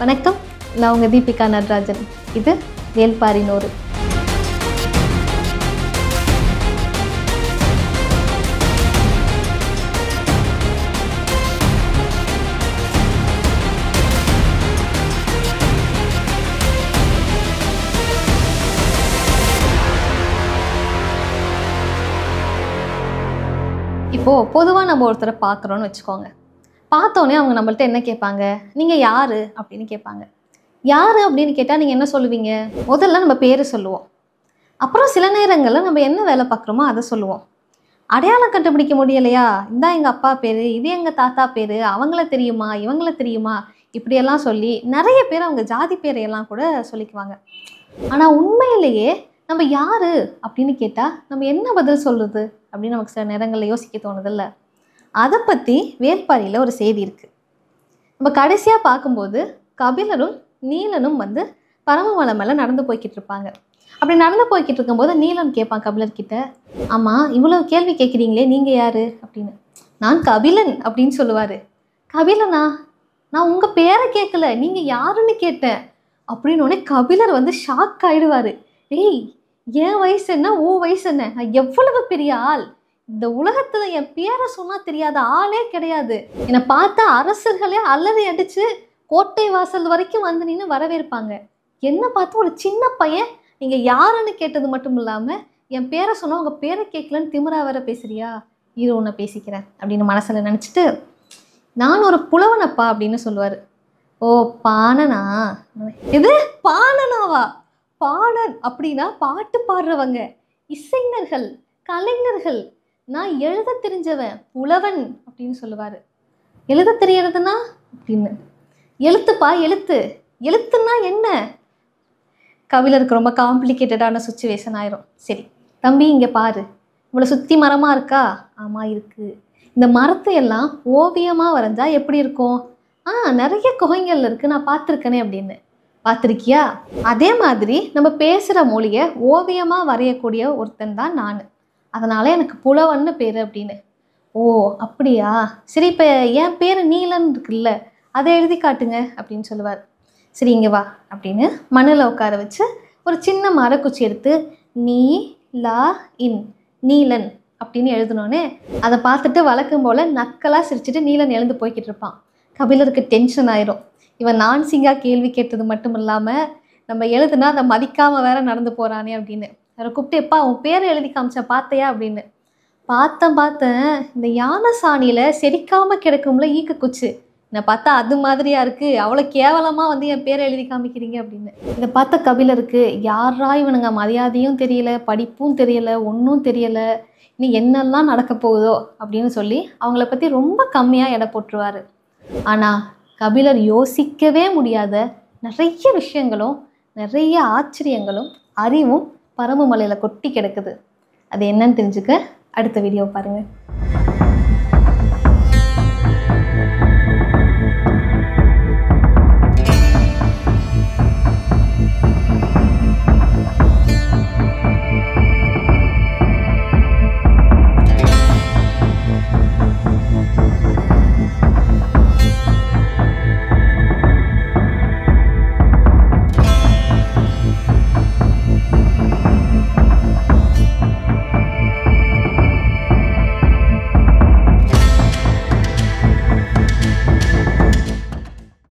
வணக்கம், நான் உங்கள் தீபிகா நடராஜன். இது வேல்பாரி நூறு. இப்போது பொதுவாக நம்ம ஒருத்தரை பார்க்குறோன்னு வச்சுக்கோங்க. பார்த்தோன்னே அவங்க நம்மள்ட்ட என்ன கேட்பாங்க? நீங்கள் யார் அப்படின்னு கேட்பாங்க. யார் அப்படின்னு கேட்டால் நீங்கள் என்ன சொல்லுவீங்க? முதல்ல நம்ம பேர் சொல்லுவோம். அப்புறம் சில நேரங்களில் நம்ம என்ன வேலை பார்க்குறோமோ அதை சொல்லுவோம். அடையாளம் கண்டுபிடிக்க முடியலையா? இதான் எங்கள் அப்பா பேர், இது எங்கள் தாத்தா பேர், அவங்கள தெரியுமா, இவங்கள தெரியுமா, இப்படியெல்லாம் சொல்லி நிறைய பேர் அவங்க ஜாதி பேரையெல்லாம் கூட சொல்லிக்குவாங்க. ஆனால் உண்மையிலேயே நம்ம யார் அப்படின்னு கேட்டால் நம்ம என்ன பதில் சொல்கிறது அப்படின்னு நமக்கு சில நேரங்களில் யோசிக்க தோணுதில்ல. அதை பற்றி வேல்பாரியில் ஒரு செய்தி இருக்குது. நம்ம கடைசியாக பார்க்கும்போது கபிலரும் நீலனும் பரமமலை மேலே நடந்து போய்கிட்டு இருப்பாங்க. அப்படி நடந்து போய்கிட்டு இருக்கும்போது நீலன் கேட்பான் கபிலர்கிட்ட, ஆமாம் இவ்வளோ கேள்வி கேட்குறீங்களே, நீங்கள் யார் அப்படின்னு. நான் கபிலன் அப்படின்னு சொல்லுவார். கபிலனா? நான் உங்கள் பேரை கேட்கல, நீங்கள் யாருன்னு கேட்டேன் அப்படின்னு கபிலர் ஷாக் ஆகிடுவார். ஏய், என் வயசு என்ன, உன் வயசு என்ன, நான் எவ்வளவு பெரிய ஆள், இந்த உலகத்துல என் பேரை சொன்னா தெரியாத ஆளே கிடையாது. என்னை பார்த்தா அரசர்களே அலறி அடிச்சு கோட்டை வாசல் வரைக்கும் நின்று வரவேற்பாங்க. என்ன பார்த்து ஒரு சின்ன பையன் நீங்க யாருன்னு கேட்டது மட்டும் இல்லாம என் பேரை சொன்னா உங்க பேரை கேட்கலன்னு திமிரா வேற பேசுறியா? இது உன்னை பேசிக்கிறேன் அப்படின்னு மனசுல நினைச்சிட்டு, நான் ஒரு புலவனப்பா அப்படின்னு சொல்லுவாரு. ஓ பாணனா? இது பாணனாவா? பாணன் அப்படின்னா பாட்டு பாடுறவங்க, இசைஞர்கள், கலைஞர்கள். நான் எழுத தெரிஞ்சவன், புலவன் அப்படின்னு சொல்லுவார். எழுத தெரியறதுனா அப்படின்னு. எழுத்துப்பா, எழுத்து. எழுத்துன்னா என்ன? கபிலருக்கு ரொம்ப காம்ப்ளிகேட்டடான சுச்சுவேஷன் ஆயிரும். சரி தம்பி, இங்கே பாரு, இவ்வளோ சுற்றி மரமாக இருக்கா? ஆமாம் இருக்குது. இந்த மரத்தை எல்லாம் ஓவியமாக வரைஞ்சா எப்படி இருக்கும்? நிறைய குகைகள் இருக்குது, நான் பார்த்துருக்கேனே அப்படின்னு. பார்த்துருக்கியா? அதே மாதிரி நம்ம பேசுகிற மொழியை ஓவியமாக வரையக்கூடிய ஒருத்தன் தான் நான், அதனால் எனக்கு புலவன்னு பேர் அப்படின்னு. ஓ அப்படியா, சரி இப்போ என் பேர் நீலன் இருக்குல்ல, அதை எழுதி காட்டுங்க அப்படின்னு சொல்லுவார். சரி இங்கே வா அப்படின்னு மண்ணில் உட்கார வச்சு ஒரு சின்ன மரக்குச்சி எடுத்து நீ லா இன் நீலன் அப்படின்னு எழுதினோன்னே அதை பார்த்துட்டு வழக்கம் போல் நக்கலாக சிரிச்சுட்டு நீலன் எழுந்து போய்கிட்டு இருப்பான். கபிலருக்கு டென்ஷன் ஆயிரும். இவன் நான்சிங்காக கேள்வி கேட்டது மட்டும் இல்லாமல் நம்ம எழுதுனா அதை மதிக்காமல் வேற நடந்து போகிறானே அப்படின்னு அவரை கூப்பிட்டு, எப்பா உன் பேரை எழுதி காமிச்சா பார்த்தையா அப்படின்னு. பார்த்தேன், இந்த யானை சாணியில் செரிக்காமல் கிடக்கும்ல ஈக்க குச்சு, என்னை பார்த்தா அது மாதிரியா இருக்குது, அவ்வளோ கேவலமாக என் பேரை எழுதி காமிக்கிறீங்க அப்படின்னு. இதை பார்த்த கபிலருக்கு, யாரா இவனுங்க, மரியாதையும் தெரியல, படிப்பும் தெரியலை, ஒன்றும் தெரியலை, இனி என்னெல்லாம் நடக்க போகுதோ அப்படின்னு சொல்லி அவங்கள பற்றி ரொம்ப கம்மியாக எடை போட்டுருவார். ஆனால் கபிலர் யோசிக்கவே முடியாத நிறைய விஷயங்களும் நிறைய ஆச்சரியங்களும் அறிவும் பரமமலையில் கொட்டி கிடக்குது. அது என்னன்னு தெரிஞ்சுக்க அடுத்த வீடியோ பாருங்கள்.